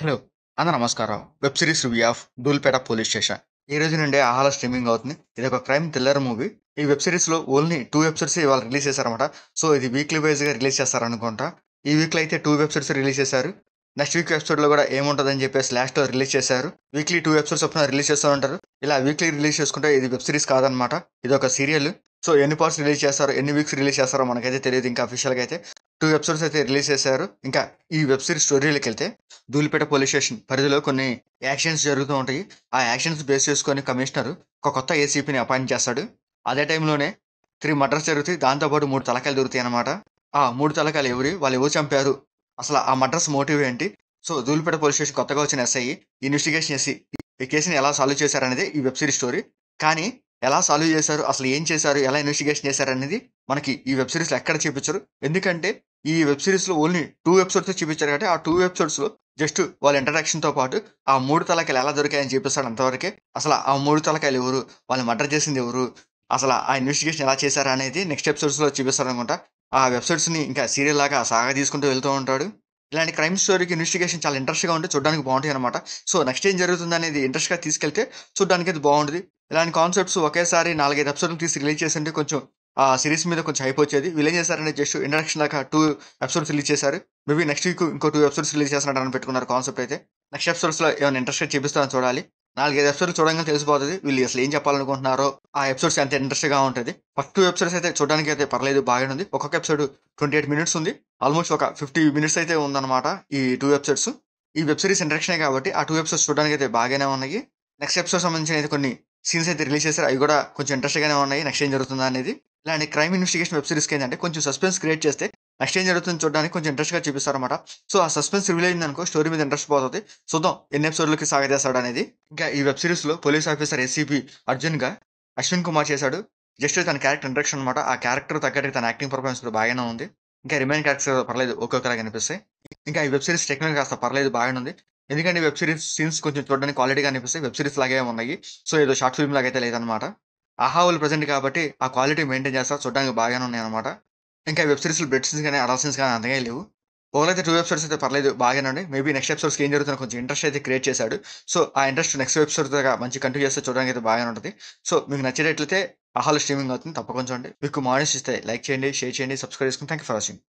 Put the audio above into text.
Hello! నమస్కారం. Web series review of 'Dhoolpet police station' ఈ రోజు నుండి ఆహాలో స్ట్రీమింగ్ అవుతుంది. ఇదొక క్రైమ్ థ్రిల్లర్ మూవీ. ఈ వెబ్ సీరీస్‌లో ఓన్లీ 2 ఎపిసోడ్సే ఇవాళ రిలీజ్ చేశారన్నమాట. సో, ఇది వీక్లీ వైస్‌గా రిలీజ్ చేస్తారనుకుంటా. ఈ వీక్‌లో అయితే 2 ఎపిసోడ్స్ రిలీజ్ చేశారు. నెక్స్ట్ వీక్ ఎపిసోడ్‌లో కూడా ఏముంటదని చెప్పేసి లాస్ట్‌లో రిలీజ్ చేశారు. వీక్లీ 2 ఎపిసోడ్స్ చొప్పున రిలీజ్ చేస్తూ ఉంటారు. ఇలా వీక్లీ రిలీజ్ చేసుకుంటే ఇది వెబ్ సీరీస్ కాదనమాట. ఇదొక సీరియల్. సో, ఎన్ని పార్ట్స్ రిలీజ్ చేస్తారో, ఎన్ని వీక్స్ రిలీజ్ చేస్తారో మనకైతే తెలీదు ఇంకా అఫీషియల్‌గా అయితే. 2 ఎపిసోడ్స్ అయితే రిలీజ్ చేశారు. ఇంకా ఈ web series స్టోరీలోకెళ్తే Dhoolpet police station పరిధిలో కొన్ని యాక్షన్స్ జరుగుతూ ఉంటాయి. ఆ యాక్షన్స్ బేస్ చేసుకొని కమిషనర్ ఒక కొత్త ఏసీపీని అపాయింట్ చేస్తాడు. అదే టైంలోనే 3 మర్డర్స్ జరుగుతాయి. దాంతో పాటు 3 తలకాయలు దొరుకుతాయన్నమాట. ఆ 3 తలకాయలు ఎవరివి? వాళ్ళు ఎవరు చంపారు? అసలు ఆ మర్డర్స్ మోటివ్ ఏంటి? సో, ధూళిపేట పోలీస్ స్టేషన్ కొత్తగా వచ్చిన ఎస్ఐ ఇన్వెస్టిగేషన్ చేసి ఈ కేసుని ఎలా సాల్వ్ చేశారనేదే ఈ వెబ్ సీరీస్ స్టోరీ. కానీ ఎలా సాల్వ్ చేశారు? అసలు ఏం చేశారు? ఎలా ఇన్వెస్టిగేషన్ చేశారనేది మనకి ఈ వెబ్ సీరీస్‌లో ఎక్కడ చూపించరు. ఎందుకంటే ఈ వెబ్ సీరీస్‌లో ఓన్లీ 2 ఎపిసోడ్సే చూపించారు కాబట్టి, ఆ 2 ఎపిసోడ్స్‌లో జస్ట్ వాళ్ళ ఇంట్రడక్షన్‌తో పాటు ఆ 3 తలకాయలు ఎలా దొరికాయని చూపిస్తాడు అంతవరకే. అసల ఆ 3 తలకాయలు ఎవరు? వాళ్ళని మర్డర్ చేసింది ఎవరు? అసల ఆ ఇన్వెస్టిగేషన్ ఎలా చేశారు అనేది నెక్స్ట్ ఎపిసోడ్స్‌లో చూపిస్తాడనుకుంటా. ఆ వెబ్‌సైట్స్‌ని ఇంకా సీరియల్ లాగా సాగదీసుకుంటూ వెళ్తూ ఉంటాడు. ఇలాంటి క్రైమ్ స్టోరీకి ఇన్వెస్టిగేషన్ చాలా ఇంట్రెస్ట్‌గా ఉండి చూడడానికి బావుంటాయన్నమాట. సో, నెక్స్ట్ ఏం జరుగుతుందనేది ఇంట్రెస్ట్‌గా తీసుకెళ్తే చూడ్డానికైతే బావుంటది. ఇలాంటి కాన్సెప్ట్స్ ఒకేసారి 4, 5 ఎపిసోడ్‌లు తీసి రిలీజ్ చేసుంటే కొంచెం ఆ సీరీస్ మీద కొంచెం హైప్ వచ్చేది. వీళ్ళేం చేశారంటే జస్ట్ ఇంట్రడక్షన్ దాకా 2 ఎపిసోడ్స్ రిలీజ్ చేశారు. మేబీ నెక్స్ట్ వీక్ ఇంకో 2 ఎపిసోడ్స్ రిలీజ్ చేస్తున్నారని పెట్టుకున్నారు కాన్సెప్ట్ అయితే. నెక్స్ట్ ఎపిసోడ్స్‌లో ఏమైనా ఇంట్రెస్ట్‌గా చూపిస్తారని చూడాలి. 4, 5 ఎపిసోడ్లు చూడంగానే తెలిసిపోతది. వీళ్ళు అసలు ఏం చెప్పాలనుకుంటున్నారో, ఆ ఎపిసోడ్స్ ఎంత ఇంట్రెస్ట్‌గా ఉంటది. ఫస్ట్ 2 ఎపిసోడ్స్ అయితే చూడడానికైతే పర్లేదు బాగానే ఉంది. ఒక్కొక్క ఎపిసోడ్ 28 మినిట్స్ ఉంది. ఆల్మోస్ట్ ఒక 50 మినిట్స్ అయితే ఉందన్నమాట ఈ 2 ఎపిసోడ్స్. ఈ వెబ్ సీరీస్ ఇంట్రడక్షనే కాబట్టి ఆ 2 ఎపిసోడ్స్ చూడడానికైతే బాగానే ఉన్నాయి. నెక్స్ట్ ఎపిసోడ్ సంబంధించిన అయితే కొన్ని సీన్స్ అయితే రిలీజ్ చేశారు. అవి కూడా కొంచెం ఇంట్రెస్ట్‌గానే ఉన్నాయి. నెక్స్ట్ ఏం జరుగుతుందా అనేది. ఇలాంటి క్రైమ్ ఇన్వెస్టిగేషన్ వెబ్ సీరీస్‌కి ఏంటంటే కొంచెం సస్పెన్స్ క్రియేట్ చేస్తే నెక్స్ట్ ఏం జరుగుతుందో చూడడానికి కొంచెం ఇంట్రెస్ట్‌గా చూపిస్తారన్నమాట. సో, ఆ సస్పెన్స్ రివీల్ అయిందనుకో స్టోరీ మీద ఇంట్రెస్ట్ పోతది. చూద్దాం ఎన్ని ఎపిసోడ్‌లకి సాగదీస్తాడనేది. ఇంకా ఈ వెబ్ సీరీస్‌లో పోలీస్ ఆఫీసర్ ఏసీపీ అర్జున్‌గా అశ్విన్ కుమార్ చేశాడు. జస్ట్ తన క్యారెక్టర్ ఇంట్రడక్షన్ అన్నమాట. ఆ క్యారెక్టర్ తగ్గట్టుగా తన యాక్టింగ్ పెర్ఫార్మెన్స్ కూడా బాగానే ఉంది. ఇంకా రిమైనింగ్ క్యారెక్టర్స్ పర్లేదు ఒక్కొక్కలాగా అనిపిస్తాయి. ఇంకా ఈ వెబ్ సీరీస్ టెక్నికల్ కాస్త పర్లేదు బాగానే ఉంది. ఎందుకంటే వెబ్ సీరీస్ సీన్స్ కొంచెం చూడడానికి క్వాలిటీగా అనిపిస్తాయి. వెబ్ సీరీస్ లాగే ఉన్నాయి. సో, ఏదో షార్ట్ ఫిల్మ్ లాగా అయితే లేదన్నమాట. ఆహా! వాళ్ళు ప్రెజెంట్ కాబట్టి ఆ క్వాలిటీ మెయింటైన్ చేస్తారు. చూడడానికి బాగానే ఉన్నాయన్నమాట. ఇంకా వెబ్ సీరీస్‌లో బ్లడ్ సీన్స్ గాని, అడల్ట్ సీన్స్ గాని అంతగా ఏం లేవు. ఓవరాల్ అయితే 2 ఎపిసోడ్స్ అయితే పర్లేదు బాగానే ఉన్నాయి. మేబీ నెక్స్ట్ ఎపిసోడ్స్‌కి ఏం జరుగుతుందో కొంచెం ఇంట్రెస్ట్ అయితే క్రియేట్ చేశాడు. సో, ఆ ఇంట్రెస్ట్ నెక్స్ట్ ఎపిసోడ్స్ దాకా మంచిగా కంటిన్యూ చేస్తే చూడడానికి అయితే బాగానే ఉంటది. సో, మీకు నచ్చేటట్లయితే ఆహాలో స్ట్రీమింగ్ అవుతుంది. తప్పకుండా చూడండి. మీకు మా ఆడియన్స్ ఇస్తే లైక్ చేయండి, షేర్ చేయండి, సబ్స్క్రైబ్ చేసుకొని థాంక్ యూ ఫర్ వాచింగ్.